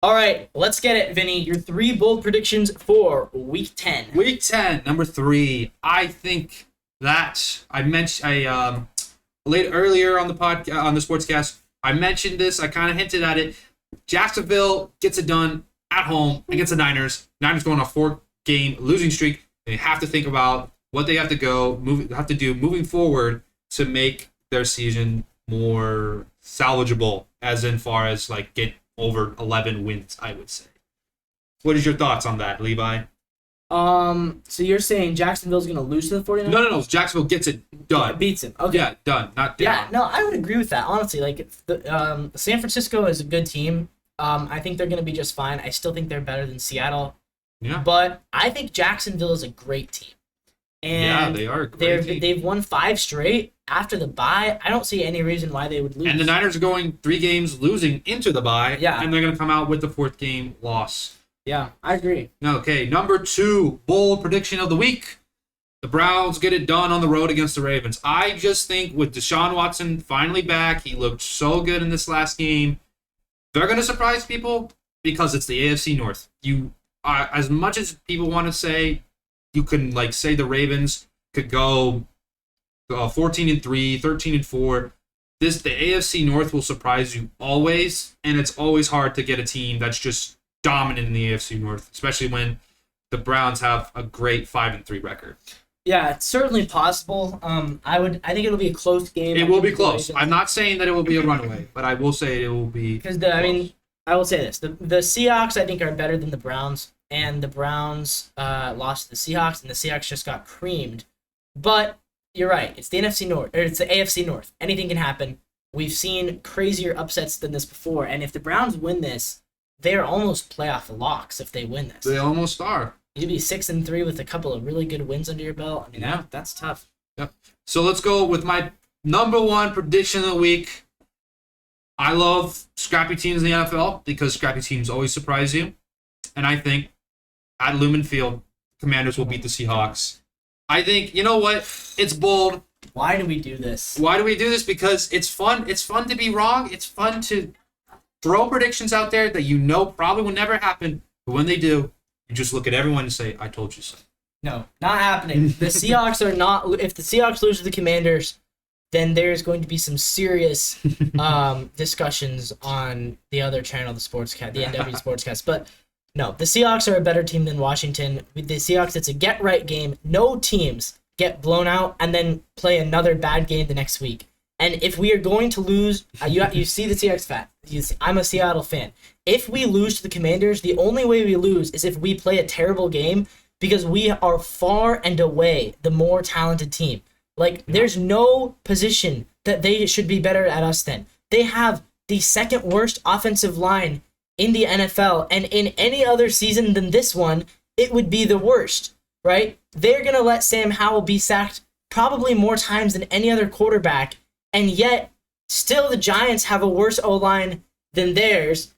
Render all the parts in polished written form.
All right, let's get it, Vinny. Your 3 bold predictions for Week 10. Week 10, number 3. I think that I mentioned late earlier on the on the sportscast. I mentioned this. I kind of hinted at it. Jacksonville gets it done at home against the Niners. Niners going on a 4-game losing streak. They have to think about what they have to do moving forward to make their season more salvageable, as in far as like get over 11 wins, I would say. What is your thoughts on that, Levi? So you're saying Jacksonville's gonna lose to the 49ers? No. Jacksonville gets it done. Beats him. Okay. Yeah, done. Not down. Yeah, no, I would agree with that. Honestly, like San Francisco is a good team. I think they're gonna be just fine. I still think they're better than Seattle. Yeah. But I think Jacksonville is a great team. And they are a great team. They've won 5 straight after the bye. I don't see any reason why they would lose. And the Niners are going 3 games losing into the bye. Yeah. And they're going to come out with the 4th game loss. Yeah, I agree. Okay, number 2, bold prediction of the week. The Browns get it done on the road against the Ravens. I just think with Deshaun Watson finally back, he looked so good in this last game. They're going to surprise people because it's the AFC North. As much as people want to say, you can like say the Ravens could go 14-3, 13-4. The AFC North will surprise you always, and it's always hard to get a team that's just dominant in the AFC North, especially when the Browns have a great 5-3 record. Yeah, it's certainly possible. I think it'll be a close game. It will be close. I'm not saying that it will be a runaway, but I will say it will be because I will say this: the Seahawks I think are better than the Browns, and the Browns lost to the Seahawks, and the Seahawks just got creamed. But you're right; it's the NFC North, or it's the AFC North. Anything can happen. We've seen crazier upsets than this before, and if the Browns win this, they're almost playoff locks. If they win this, they almost are. You'd be 6-3 with a couple of really good wins under your belt. I mean, yeah, that's tough. Yep. So let's go with my number 1 prediction of the week. I love scrappy teams in the NFL because scrappy teams always surprise you. And I think at Lumen Field, Commanders will beat the Seahawks. I think, you know what? It's bold. Why do we do this? Why do we do this? Because it's fun. It's fun to be wrong. It's fun to throw predictions out there that you know probably will never happen. But when they do, you just look at everyone and say, I told you so. No, not happening. The Seahawks are not. If the Seahawks lose to the Commanders, then there's going to be some serious discussions on the other channel, the Sportscast, the NW Sportscast. But no, the Seahawks are a better team than Washington. With the Seahawks, it's a get-right game. No teams get blown out and then play another bad game the next week. And if we are going to lose, you see the Seahawks fan. I'm a Seattle fan. If we lose to the Commanders, the only way we lose is if we play a terrible game because we are far and away the more talented team. Like, there's no position that they should be better at us than. They have the second worst offensive line in the NFL, and in any other season than this one, it would be the worst, right? They're going to let Sam Howell be sacked probably more times than any other quarterback, and yet still the Giants have a worse O-line than theirs.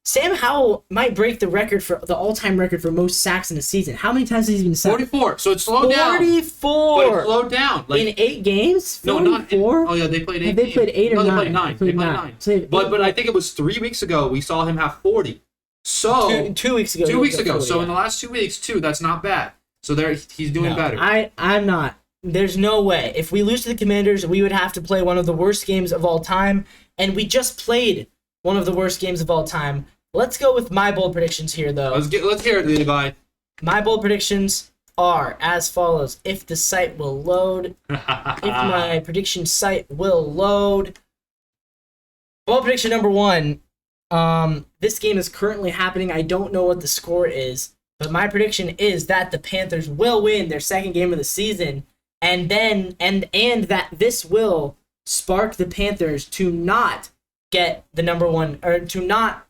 Sam Howell might break the all-time record for most sacks in a season. How many times has he been sacked? 44. So it's slowed down. 44. But it slowed down. In 8 games? 44? No, not. Oh yeah, they played 8. They played 8 or 9. They played 9. They played 9. So but I think it was 3 weeks ago we saw him have 40. So 2 weeks ago. 2 weeks ago. 40, so in the last 2 weeks too, that's not bad. So he's doing better. I'm not. There's no way. If we lose to the Commanders, we would have to play one of the worst games of all time, and we just played one of the worst games of all time. Let's go with my bold predictions here, though. Let's hear it, Levi. My bold predictions are as follows. If the site will load. If my prediction site will load. Bold prediction number 1. This game is currently happening. I don't know what the score is, but my prediction is that the Panthers will win their second game of the season, and that this will spark the Panthers to not get the number 1, or to not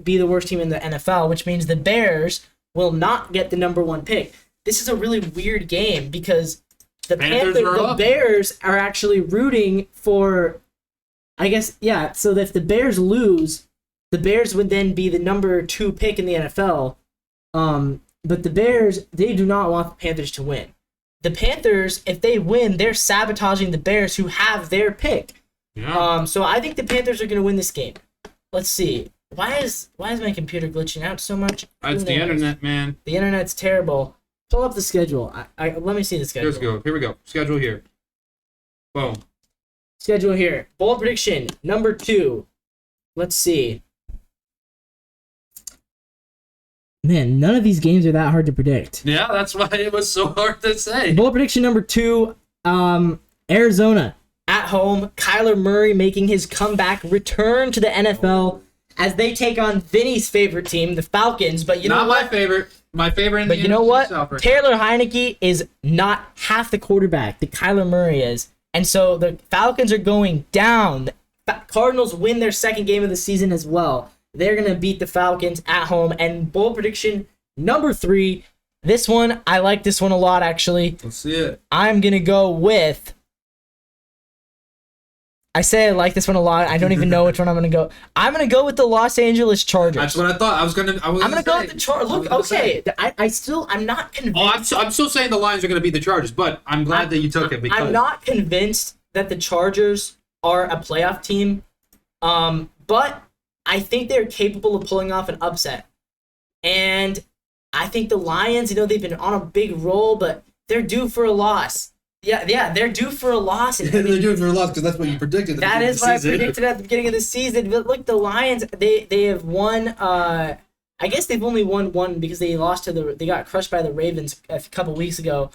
be the worst team in the NFL, which means the Bears will not get the number 1 pick. This is a really weird game because the Bears are actually rooting for, I guess, yeah, so that if the Bears lose, the Bears would then be the number 2 pick in the NFL. But the Bears, they do not want the Panthers to win. The Panthers, if they win, they're sabotaging the Bears who have their pick. Yeah. So I think the Panthers are going to win this game. Let's see. Why is my computer glitching out so much? It's the internet, man. The internet's terrible. Pull up the schedule. Let me see the schedule. Here we go. Schedule here. Boom. Schedule here. Bold prediction number 2. Let's see. Man, none of these games are that hard to predict. Yeah, that's why it was so hard to say. Bold prediction number 2. Arizona at home. Kyler Murray making his comeback return to the NFL as they take on Vinny's favorite team, the Falcons. But you know what? Not my favorite. My favorite in the But you know what? South right Taylor Heineke is not half the quarterback that Kyler Murray is. And so the Falcons are going down. Cardinals win their second game of the season as well. They're going to beat the Falcons at home. And bold prediction number 3. This one, I like this one a lot, actually. Let's see it. I'm going to go with... I say I like this one a lot. I don't even know which one I'm going to go. I'm going to go with the Los Angeles Chargers. That's what I thought. I'm going to go with the Chargers. Look, okay. I'm not convinced. I'm still saying the Lions are going to beat the Chargers, but I'm glad that you took it because I'm not convinced that the Chargers are a playoff team. But I think they're capable of pulling off an upset. And I think the Lions, they've been on a big roll, but they're due for a loss. Yeah, they're due for a loss. They're due for a loss because that's what you predicted. That is what I predicted at the beginning of the season. But look, the Lions, they have won. I guess they've only won one because they lost they got crushed by the Ravens a couple weeks ago.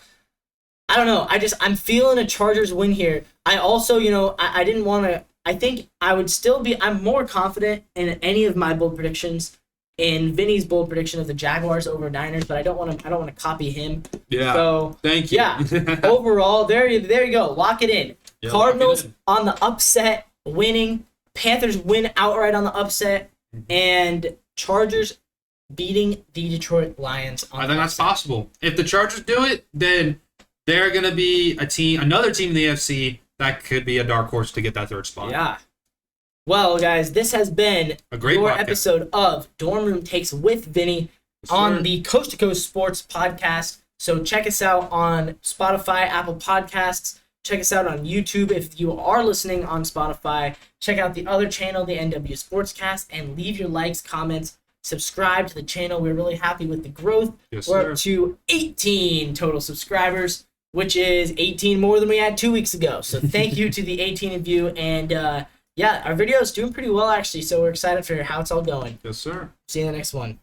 I don't know. I'm feeling a Chargers win here. I also, I didn't want to. I think I would still be. I'm more confident in any of my bold predictions. In Vinny's bold prediction of the Jaguars over Niners, but I don't want to copy him. Yeah. So thank you. Yeah. Overall, there you go. Lock it in. Yeah, Cardinals on the upset, winning. Panthers win outright on the upset, and Chargers beating the Detroit Lions. I think that's possible. If the Chargers do it, then they're gonna be another team in the AFC that could be a dark horse to get that third spot. Yeah. Well, guys, this has been a great your podcast. episode of Dorm Room Takes with Vinny on the Coast to Coast Sports podcast. So check us out on Spotify, Apple Podcasts. Check us out on YouTube if you are listening on Spotify. Check out the other channel, the NW Sportscast, and leave your likes, comments, subscribe to the channel. We're really happy with the growth. Yes, We're sir. up to 18 total subscribers, which is 18 more than we had 2 weeks ago. So thank you to the 18 of you, and yeah, our video is doing pretty well, actually, so we're excited for how it's all going. Yes, sir. See you in the next one.